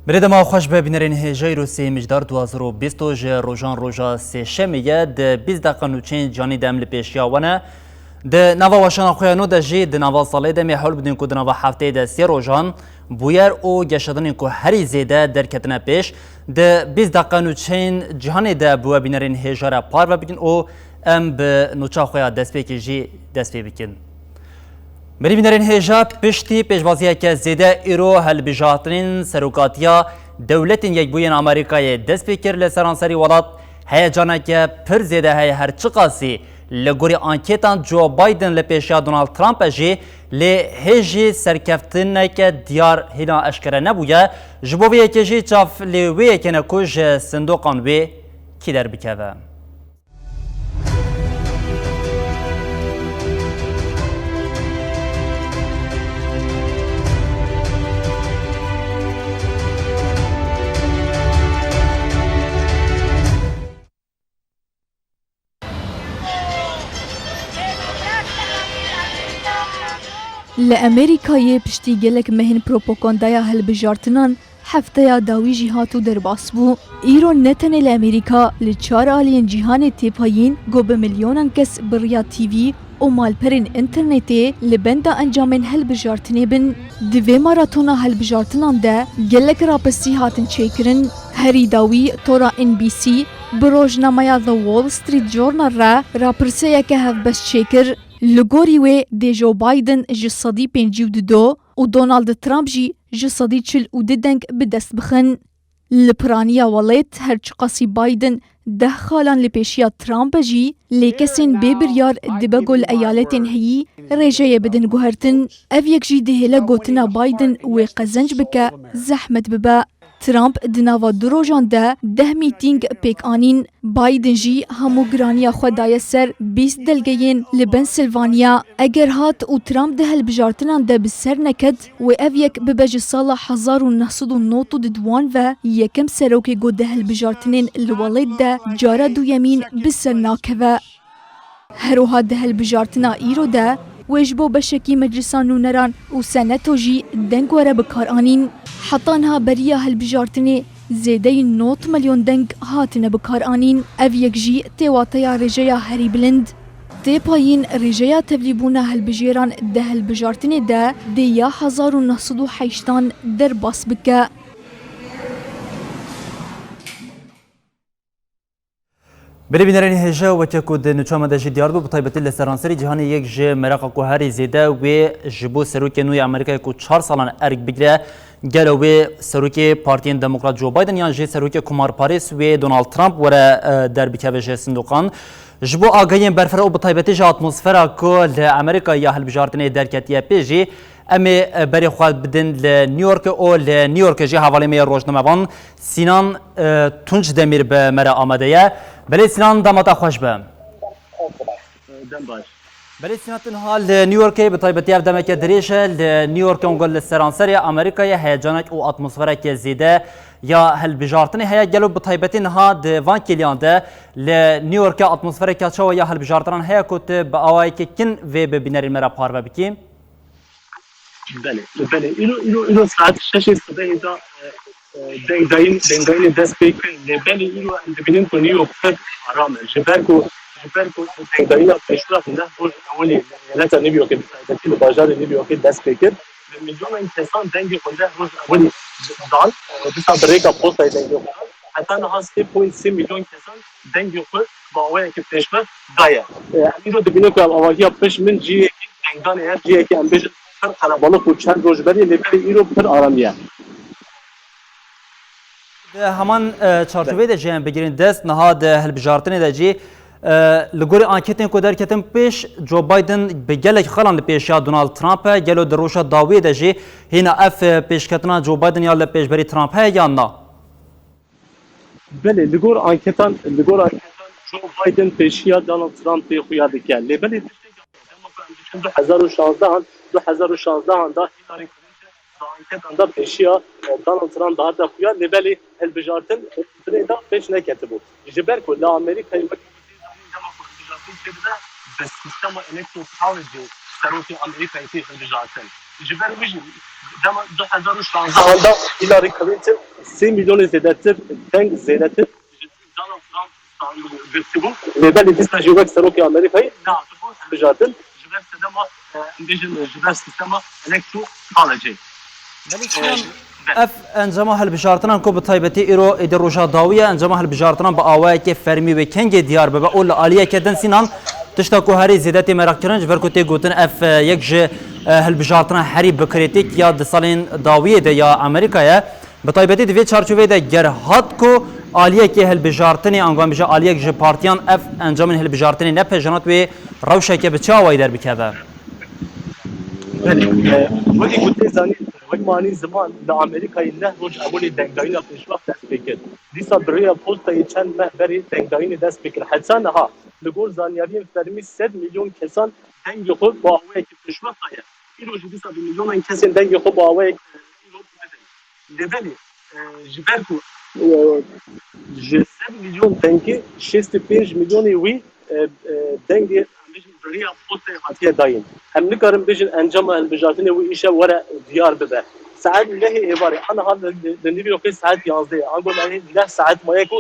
برید ما خوش به بینرین هجای روسی مجدار 2020 جه روژان روژا سه شمیه ده 20 دقیقه نوچین جانی دم لپیشیا ونه ده نوا واشان خویانو ده جی ده نوا ساله ده میحول بدین که ده نوا هفته ده سی روژان بویر او گشتن که هری زیده در کتنه پیش ده 20 دقیقه نوچین جهانی ده بو بینرین هجای پار و بگین او ام به نوچا خویا دست پیکی جی دست پی بکن. مری بینرین هجا پشتی پیشوازیه که زیده ایرو هل بجاترین سروکاتیا دولتین یک بوین آمریکای دست پیکر لسرانسری ولاد هیجانه که پر زیده های هر چقاسی لگوری آنکیتان جو بایدن لپیشیا دونالد ترامپ جی لهجی سرکفتنه که دیار هینا اشکره نبویه جبویه که جی چاف لیویه که نکوش صندوقان وی کی در بکوه. لأمريكا پشتی گلک مهن پروپاگاندایا هلبجارتنان هفته داوی جهاتو در باسبو ایران نتنه لأمريكا لچار آلین جهان تیپاین گو به میلیونان کس بریا تیوی و مالپرین انترنتی لبندا انجامن هلبجارتنه بن دوی ماراتونا هلبجارتنان ده گلک راپسی هاتن چیکرن هری داوی تورا NBC بروجنامه The Wall Street Journal را پرسه که هف بس چیکر لگوری و دی جو بایدن جی صدی 52 و دونالد ترامپ جی صدی 42 به دست بخن. لپرانیا ولیت هرچ قاسی بایدن ده خالان لپیشیا ترامپ جی لیکسین بیبریار دبگل ایالتین هی ریجه بدن گوهرتن او یک جی دهیلا گوتنا بایدن و قزنج بکه زحمت ببا. ترامپ دناوا دروجان ده میتینگ پیک آنین بایدن جی همو گرانیا خدای سر 20 دلگین لبنسلوانیا اگر هات و ترامپ ده هلبجارتنان ده بسر نکد و او یک ببج سال 1992 و یکم سروکی گو ده هلبجارتنین الوالد ده جارا دو یمین بسر ناکوه. هروها ده هلبجارتنا ایرو ده ویجبو بشکی مجلسان نونران و سنتو جی دنگ وره بکار آنین حطانها بریا هلبجارتنی زیده 9 ملیون دنگ هاتنه بکار آنین او یک جی تیواتیا رجیا هری بلند تی پایین رجیا تبلیبونه هلبجیران ده هلبجارتنی ده یا 1908 در باس بکه. بری بینرین هجا و تکود نچام داشت دیار بود بطیبتی لسرانسری جهانی یک ج مراقب کوهری زیده و جبو سروک نوی آمریکا کو 4 سالان ارگ بگیره گلوی سروک پارتین دموکرات جو بایدن یا ج سروک کمار پاریس و دونالد ترامپ وره در بکوه صندوقان جبو آگاهی برفره و بطیبتی ج اتمسفر کو لامریکا یا هلبجارتنی درکتیه پیجی امی بری خواهد بدن لنیویورک او لنیویورک جی حوالی می روزنامه‌وان سینان تونج دمیر به مرا آمده بله سینان داماتا خوش به بله سینان تنها لنیویورک به طایبتی افدامه که دریشه لنیویورک اونگل لسرانسری آمریکای هیجانک و اتمسفره که زیده یا هلبجارتنی هیا گلو به طایبتی نها دوان کلیان ده لنیویورک اتمسفره که چوا یا هلبجارتنان هیا کت به آوائی که کن و به بینری مرا پارو بکیم بله اینو ساعت 6 صبح اینجا دنگاین دست بیکن بله اینو ببینیم که نیویورک آرامه جبرکو دنگاین پیشرفت نه اولی لطفا نیویورک دستی بازار نیویورک دست بیکن میلیون انسان دنگی خونده روز اولی دال بس بریکا پست دنگی حتی نه 3.3 میلیون انسان دنگی خود با اولی که پیشرفت دایه اینو ببینیم که آواجی پیش من جی دنگان هر جی که امبیش خلبانو و چند روز بری لیبری ایرو پر آرامیه. همان چارچوبه ده جیم بگیرین دست نهاد هلبجارتنی ده جی لگوری آنکتین کو درکتن پیش جو بایدن به گلک خلان پیشیا دونالد ترامپ گلو دروشا داوی دجی هینا اف پیشکتنا جو بایدن یا پیش بری ترامپ یا نه بله لگور آنکتان جو بایدن پیشیا دونالد ترامپ خویا دکه لبلی 2016 دا هیلاری کلینتون دا پیشیا دونالد ترامپ دا خویا لبلی البجارتن دا پیش نکتبو جبر کو لا امریکا بس سیستم الکتروکاولوژی سروکی امریکا ایتی البجارتن جبر ویژی دم 2016 دا هیلاری کلینتون 3 میلیون زیادتر تنگ زیادتر دونالد ترامپ گفتگو لبلی دیستا جوک سروکی امریکایی نه تو البجارتن جبر سیستم جبر سیستم الکتروکاولوژی اف انجام هالبجارتنا کو بطایبتی ایرو ایدر روشا داویه انجام هالبجارتنا با آوای که فرمی و کنگ دیار به اول عالیه کدن سینان تشتا کو هری زیادتی مراک کرنج ورکوتی گوتن اف یک ج هالبجارتنا هری بکریتیک یا دسالین داویه ده یا امریکایه بطایبتی دوی چارچوبه ده گرهات کو عالیه که هالبجارتنی انگام بجا عالیه که پارتیان اف انجام هالبجارتنی نپجانات و روشه که بچه آوای در بکبه وقتی گوته زنی وقتی زمان در امریکای نه روز اولی دنگداری پیشرفت دست بکرد. دیسا برای پستای چند مهبری دنگداری دست بکرد. حتی نه لگور زانیاری فرمی 100 میلیون کسان دنگ خود با هوای که پیشرفت داید. این روز دیسا به میلیون کسان دنگ خود با هوای لبلی جبرکو 100 میلیون دنگی 65 میلیونی وی دنگ برای پستای حتی داین. هم نکارم بیشتر انجام البجارتنی و ایشه وره دیار بده. ساعت لهی عباره آن حال دنیبی که ساعت 11 آنگو نه ساعت مایه کو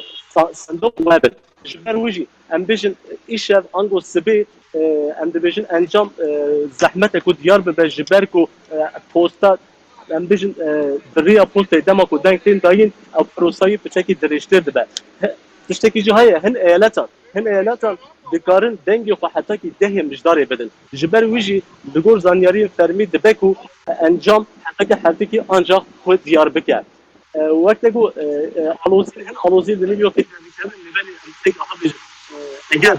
صندوق وابد. جبر وجی ام بیشتر ایشه آنگو سبی ام بیشتر انجام زحمت کو دیار بده جبر کو پستا ام بیشتر برای پست دما کو دنگتین داین او پروسایی بچکی درشتر ده. تشتکی جاهایه هن ایالاتان دکارن دنگی خو حتی که دهی مجداری بدن جبر ویجی دگور زانیاری فرمی دبکو انجام حتی که آنجا خود دیار بکرد وقتی گو علوزی دنیو که نبلی امسک آبی اگر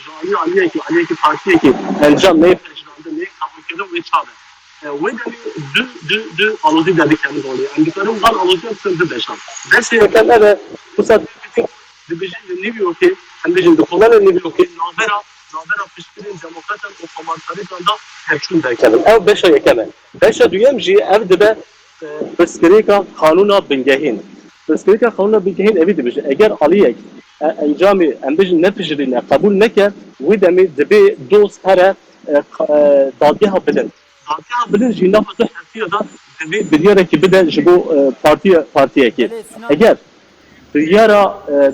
جایی علیه که پارتیه که انجام نیفتشنانده نیک قبول کرده و چابه و دنی دو علوزی دادی کنی دولی انگیتارم غال علوزی هم سنده بشن دستی یکن اوه خصوصا دبیجن دنیو که هم بیشتر دکولان نیمیو که نظر پیشگیری دموکرات و کمانتاری داندا هرچون درکنن. او بشه یکمه. بشه دویم جی اف دبه پرسکری که قانونا بنگهین. پرسکری که قانونا بنگهین اوی دبیجه. اگر علیه انجامی ام بیشتر نپذیرینه قبول نکرد وی دمی دبی دوست هر دادیها بدن. دادیها بدن جی نفسه حسیه داد دبی بیاره که بده جبو پارتیه کی. اگر بیاره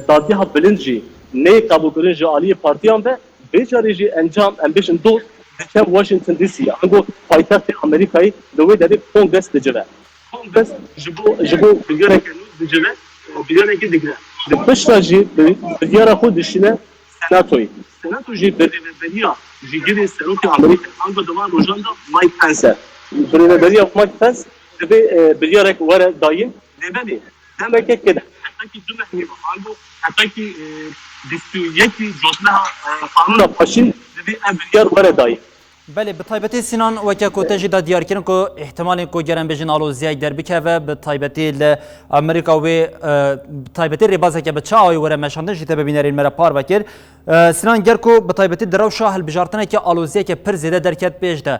دادیها بدن جی نه قبول کردن جالی پارتیان به بیچاره جی انجام امبیشن دو که واشنگتن دی سی انگو پایتخت آمریکایی دوی داری کنگرس دیجوه کنگرس جبو بیاره که نوز دیجوه بیاره که دیگه دپشتا جی بیاره خود دشینه سناتو جی بریا جی گیری سروکی آمریکا انگو دوان روزان دا مایک پنسه بریا مایک پنس بیاره که وره داین نبلی دمکه که حتی که دو محنیبه انگو حتی که یکی جزنه قانون پاشین دبی ابریار وره دایی. بله بطایبتی سینان وکه کوتجی دا دیار کردن که احتمال کو گرم بجن آلوزیای در بکه و بطایبتی امریکا و بطایبتی ریبازه که بچه آی وره مشانده جیته ببینرین مرا پار بکر سینان گر کو بطایبتی درو شاه بجارتنه که آلوزیای که پر زیده درکت پیش ده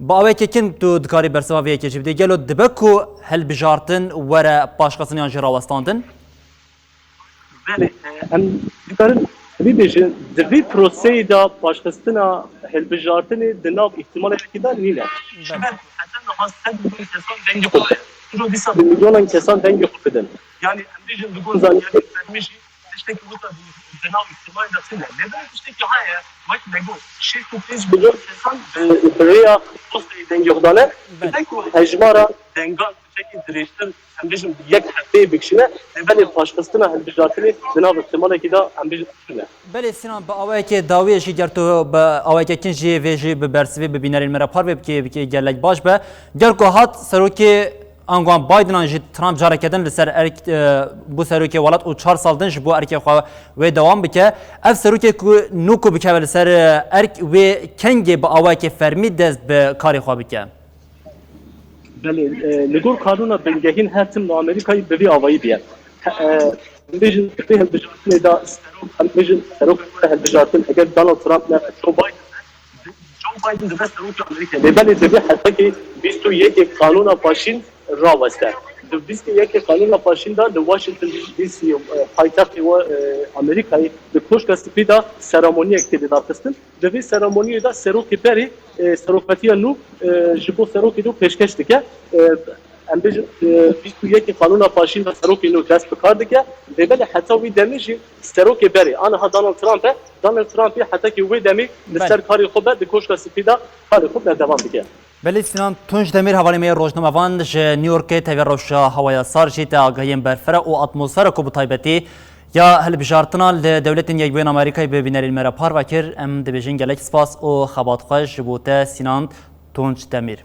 با اوی که کن تو دکاری برسواویه که جبده گلو دبکو هل بجارتن وره پاشقاسنیان جراوستاندن بله هم دکارن بیشتر دبی پروسه دا پاشخستنا هلبجارتنی دناو احتمال که دار نیله. شبه حتی نهاز 100 میلیون کسان دنگ خوده. چون دیسا به میلیون کسان دنگ خود بدن. یعنی اندیشن دکون زانیاری فرمیشی تشتی که بوده دناو احتمال داشته. نبود تشتی که های وقت نگو 65 میلیون کسان برای پست دنگ خودانه. بدن که هجمارا دنگان شکل درشتن اندیشن یک هفته بکشنه ولی پاشخستنا هلبجارتنی دناو احتمال که دا اندیشن کنه. بله سینان با اوای که داویه شی گرتو با اوای که کنجی ویجی به برسوی ببینرین مرا پار بب که گلک باش به گل کو هات سروکی انگوان بایدن جی ترامپ جاره کردن لسر ارک بو سروکی ولات و 4 سال دنج بو ارک خو و دوام بکه اف سروکی نو کو بکه لسر ارک و کنگ با اواک فرمی دست به کاری خو بکه بله لگور قانون بنگهین هاتم آمریکایی به آوایی بیاد بیشتر به هالبجارتن دا سروک هالبجارتن اگر دونالد ترامپ نه جو بايدن ده سروك امريكا ببالي ده حتى كي بيستو يك قانون باشين راوسته ده بيستو يك قانون باشين ده واشنطن دي سي پایتخت امریکا ده کوشک سپیدا سرمونی اکتیده داشتن ده سرمونی ده سروک بری سروکتی نو جبو سروک دو پیشکش دکه ام بیستو یکی قانون پاشین و سروکی نو دست بکار که دیگه حتی وی دمیجی سروکی بری آن ها دونالد ترامپ حتی که وی دمی لسر کاری خوبه دکوش سپیدا کاری خوب ندوام دیگه بله سینان تونج دمیر حوالی می روزنامه وان ج نیویورک تاوی روشا هوای سار جیت آگاهیم برفره و اتمسفر کو بتایبتی یا هل بجارتنا لدولت یکبین آمریکای ببینر المرا پار وکر ام دبیجن گلک سپاس او خبات خوش بوته سینان تونج دمیر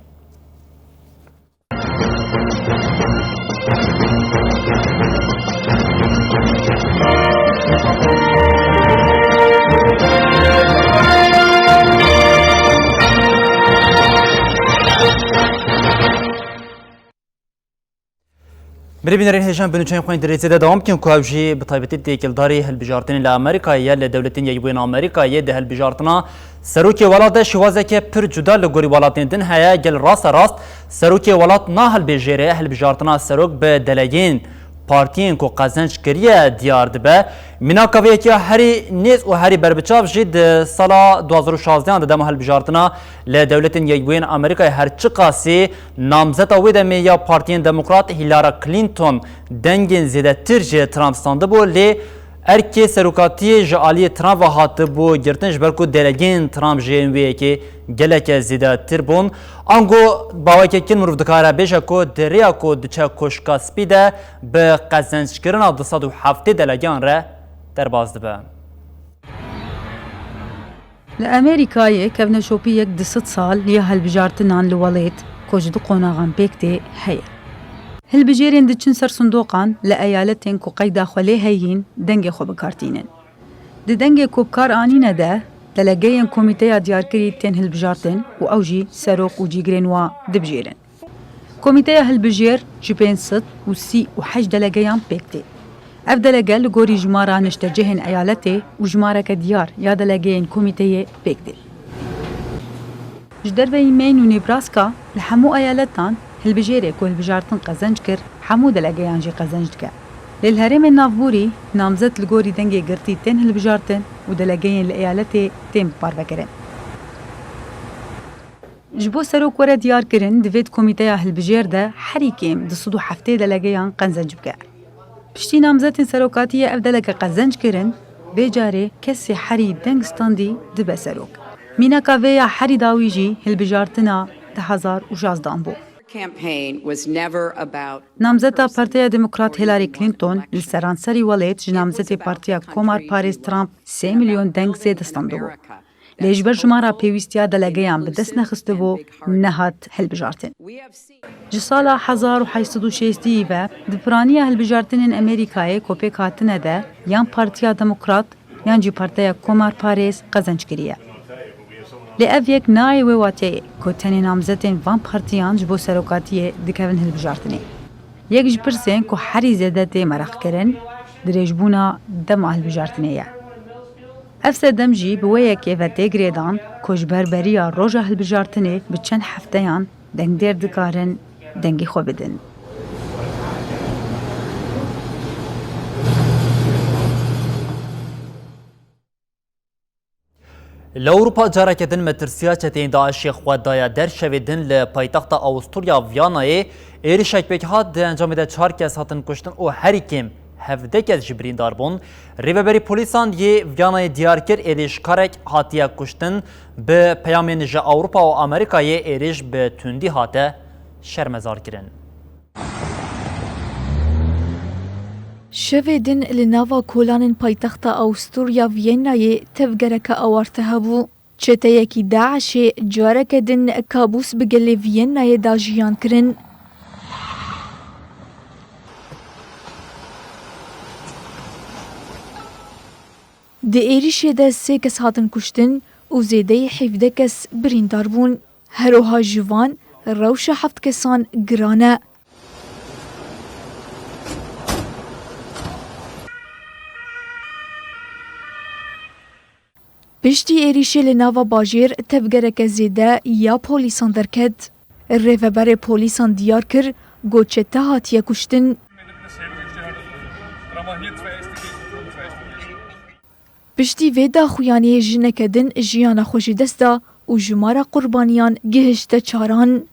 بريبينرين هيجان بنوچين خوين دريزه دوام كن كوابجي بطيبتي ديكلداري هالبجارتين لامريكا يا لدولتين يجبين امريكا يد هالبجارتنا سروكي ولات شوازكه پر جدا لغوري ولاتين دن هيا جل راست سروكي ولات نا هالبجيره هالبجارتنا سروك بدلجين پارتین کو قزنج کریه دیار دبه مناکاوی که هری نیز و هری بربچاو جد سالا 2016 دم هل بجارتنا لدولت یکوین آمریکا هر چه قاسی نامزد اویدمی یا پارتین دموکرات هیلارا کلینتون دنگین زیده ترج ترامپ سانده بو لی ارکی سروکاتی جالی ترامپ هات بو گرتنج برکو درگین ترامپ جنوی که گلک زیده تر بون انگو باوی که کن مروف دکاره بیشه کو دریا کو دچه کشکا سپیده به قزنج کرنا 207 دلگان را در باز دبه لأمريكاية كفنا شوبيك دي 6 سال يا هالبجارتنان لوليت كوجد قوناغان بيكتي هيا هالبجيرين دچن سر صندوقان لأيالتين كو قيدا خولي هيين دنگي خو بكارتينن دي دنگي كو بكار آنين ده دلقاين كوميتيا ديار كريتين هالبجارتن و اوجي سروق و جيگرين وا دبجيرن كوميتيا هالبجير جبين 6 و 3 و 8 دلقايان بيكتي اف دلقا لغوري جمارا نشتجهن ايالتي و جمارا كديار يا دلقاين كوميتيا بيكتي جدر بيمين و نيبراسكا لحمو ايالتان هالبجيري كو هالبجارتن قزنج كر حمو دلقايان جي قزنج دكا للهرم النافبوري نامزت لغوري دنگي گرتي تين هالبجارتن و دلقاين لأيالتي تين بارفكرن جبو سروك ورا ديار كرن دفيد كوميتيا هالبجير ده حريكيم دصدو حفتي دلقايان قنزنج بكا پشتی نامزد سروکاتی اف دلگه قزنج کرن بجاره کسی حری دنگستاندی دبه سروک میناکا ویا حری داویجی هلبجارتنا 2016 بو نامزد پارتیا دموکرات هیلاری کلینتون لسرانسری ولید جنامزد پارتیا کومار پاریس ترامپ 3 میلیون دنگ زیدستاندو بو لیجبر جمارا پیوستیا دلگیان به دست نخسته بو نهات هلبجارتن جسالا 1860 و دپرانیا هلبجارتنین امریکای کوپیک هاتنه ده یان پارتیا دموکرات یان جی پارتیا کومار پاریس قزنج کریه لی اف یک نای وواتی که تنی نامزدین وان پارتیان جبو سروکاتیه دکوین هلبجارتنی یک جپرسین که حری زیده دی مرخ کرن دریجبونا دم هلبجارتنیه افسر دمجی بویه که و تگریدان کجبر بریا روژا هلبجارتنی به چند هفتهان دنگ دیر دکارن دنگی خو بدن. لأوروبا جارة كدن مترسيا چتين داعش خود دايا در شويدن لپایتخت أوستوريا وياناي إيرشاك بك هاد انجام ده 4 کس هاتن کشتن او هری کم 17 کس جبرین دار بون ریوبری پولیسان یه ویانای دیار کر ایریش کارک هاتیه کشتن به پیامین جا اوروپا و امریکا یه ایریش به تندی هاته شرمزار کرن. شویدن لناوا کولان پایتخت أوستوريا ويناي تفجرك أوارتها بو چتيكي داعش جارك دن كابوس بقل ويناي داجيان كرن Di êrişê de 3 kes hatin kuştin û zêdeyî 17 kes birîndar bûn. Heroha jivan, rewşa 7 kesan giran e. Piştî êrişê li nava bajêr tevgereke zêde ya polîsan derket. Rêveberê polîsan diyar kir got çete hatiye kuştin. Piştî vê daxuyaniyê jineke din jiyana xwe ji dest da û jimara qurbaniyan gihişte çaran.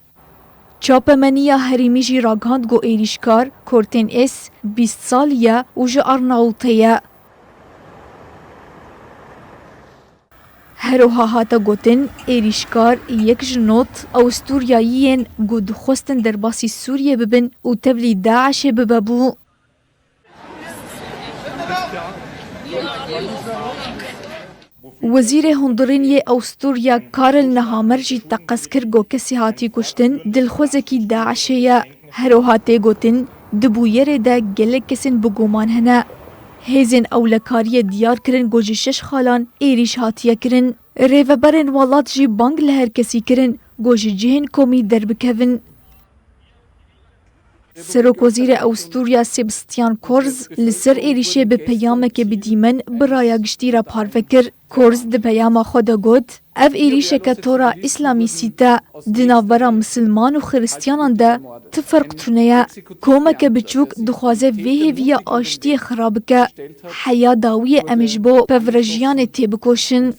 Çapemeniya herîmî jî ragihand got êrîşkar Kortên S 20 salî ye û ji Arnawûtê ye. Heroha hata gotin êrîşkar yek ji not Awsturyayiyên got dixwestin derbasî Sûriyê bibin û tevlî Daişê bibe bû. Wezîrê Hundirîniyê Awsturya Karel Nehammer jî teqez kir got kesî hatî kuştin dilxwezekî Daişê ye. Heroha tê gotin di bûyerê de gelek kesên biguman hene. Hêzên ewlekariyê diyar kirin got ji 6 xalan êrîş hatiye kirin. Rêveberên welat jî bang li her kesî kirin got ji cihên komî derbikevin. Serokwezîrê Awsturya Sebastian Kurz li ser êrişê bi peyamekê bidîmen bi raya giştî re parve kir. Kurz di peyama xwe de got ev êrişeke tora îslamîstî te di navbera misilman û xristyanan de ti ferq tune ye. Komeke biçûk dixwaze vê hêviya aştiyê xirab bike. Heya dawiyê em ê ji bo pevrejiyanê tê bikoşin.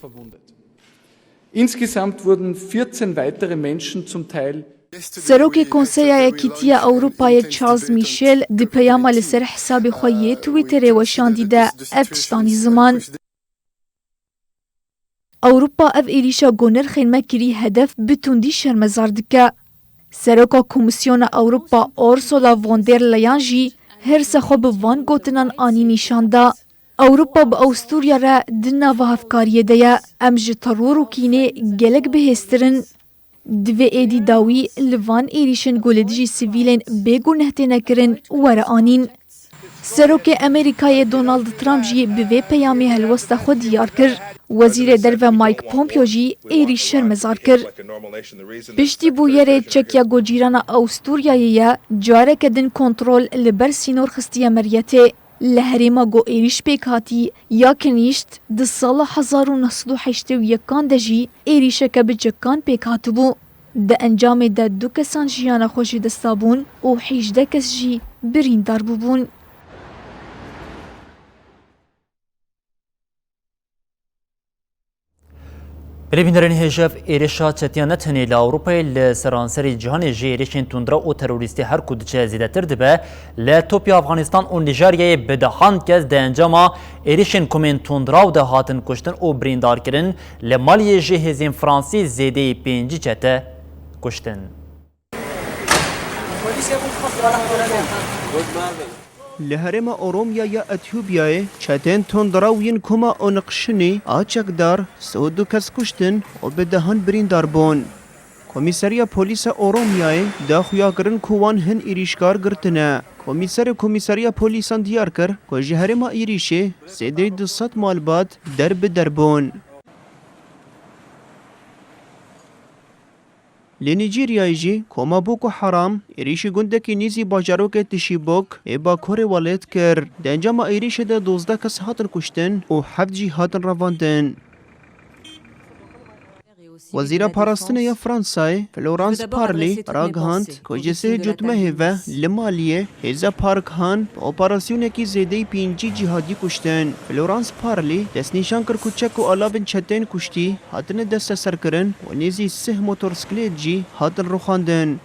Insgesamt wurden 14 weitere Menschen zum Teil Serokê Konseya Yekîtiya Ewropayê Charles Michel di peyama li ser hesabê xwe yê Twitterê weşandî de ev tiştanî ziman. Ewropa ev êrîşa gonirxên me kirî hedef bi tundî şermezar dike. Seroka Komîsyona Ewropa Ursula von der Leyen jî hirsa xwe bi van gotinan anî nîşan da. Ewropa bi Awsturya re di nava hevkariyê de ye. Em ji teror û kînê gelek bihêztirin. Di vê êdî dawî li van êrîşên goledijî sivîlên bêgunehtê nekirin were anîn. Serokê Amerîkayê Donald Trump jî bi vê peyamê helwesta xwe diyar kir. Wezîrê derve Mike Pompeo jî êrî şermezar kir. Piştî bûyerê çekiya gocîrana Awsturyayê ye careke din kontrol li ber sînor xistiye Miryetê. Li herêma got êrîş pêk hatî ya kinîşt di sala 1981 de jî êrîşeke bi cekan pêk hatibû. Di encamê de 2 kesan jiyana xwe ji desta bûn û 18 kes jî birîndar bûbûn. Bilêbînderên hêjev êrişa çetiya ne tenê li Ewropayê li seranserî cihanê jî êrişên tundra û terorîstî her ku diçe zêdetir dibe, li Topya Afganistan û Nîjeryayê bi dehan kes di encama êrişên komên tundraw de hatin kuştin û birîndarkirin, li Maliyê jî hêzên Fransî zêdeyî 5 çete kuştin. Li herêma Oromya ya Etiyopyayê çetên tundrawiyên Koma û Naqşinê a çekdar 102 kes kuştin û bi dehan birîndar bûn. Komîsariya Polîsa Oromyayê daxuya kirin ku wan hin êrîşkar girtine. Komîsariya Polîsan diyar kir ku ji herêma êrişê zêdeyî 200 malbat derbi bûn. Li Nîjeryayê jî Koma Boko Haram êrişî gundekî nîzî bajarokê Tişîbok ê Bakurê welêt kir. Di encama êrişê de 12 kes hatin kuştin û 7 jî hatin revandin. Wezîra Parastinê ya Fransayê Florence Parly ragihand ku ji sê cotmehê ve li Maliyê hêza Parkhan bi operasyonekî zêdeyî 5 cihadî kuştin. Florence Parly destnîşan kir ku çek û alavên çetên kuştî hatine desteserkirin û nêzî 3 motorsiklet jî hatin rûxandin.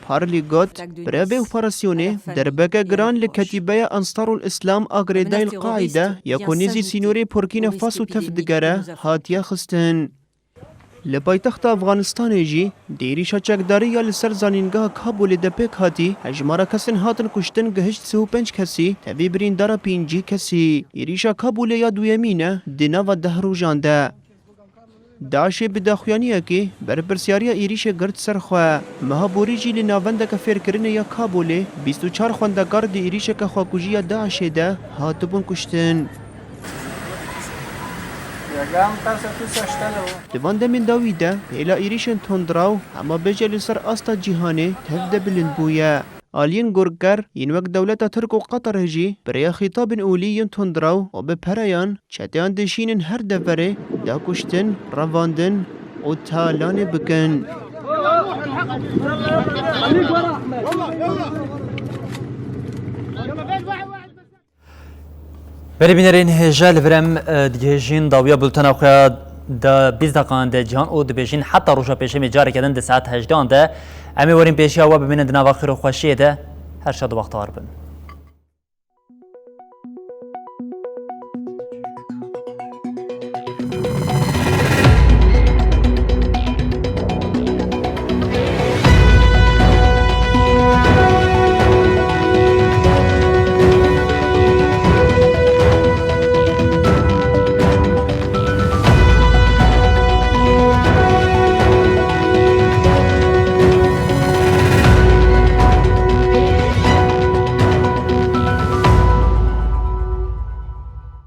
Parly got birevê operasyonê derbeke giran li Ketîbeya Ansarul İslam a Girêdayê Qaîde ya ku nêzî sînorê Burkina Faso tev digere hatiye xistin. Li paytexta Afganistanê jî di êrişa çekdarî ya li ser zanîngeha Kabûlê de pêk hatî hejmara kesên hatin kuştin gihişt 35 kesî tevî birîndara 5 kesî. Êrişa Kabûlê ya duyemîn e di nava 10 rojan de. داعش بداخوانیه که برپرسیاریا ایریش گرد سرخوا مهابوری جی لناوندک فیرکرینه یا کابوله 24 خواندگار دی ایریش که خواکوژی داعش ده هاتبون کشتن. دوان دمین داویده ایلا ایریشن تندراو اما بجل سر آستا جیهانه تفده بلند بویا. آلین گرگر این وقت دولت ترک و قطر هجی برای خطاب اولی تندراو و به پریان چتیان دشینن هر دفره دا کشتن رواندن و تالان بکن. بری بینرین هجال برم دیجین داویا بولتنا خواه دا 20 دقیقان ده جهان او دبیجین حتی روشا پیشه می جاره کردن ده ساعت 18 ده امی ورین پیشی آوا ببینن ده نواخیر و خوشیه ده هر شاد وقت آر بن.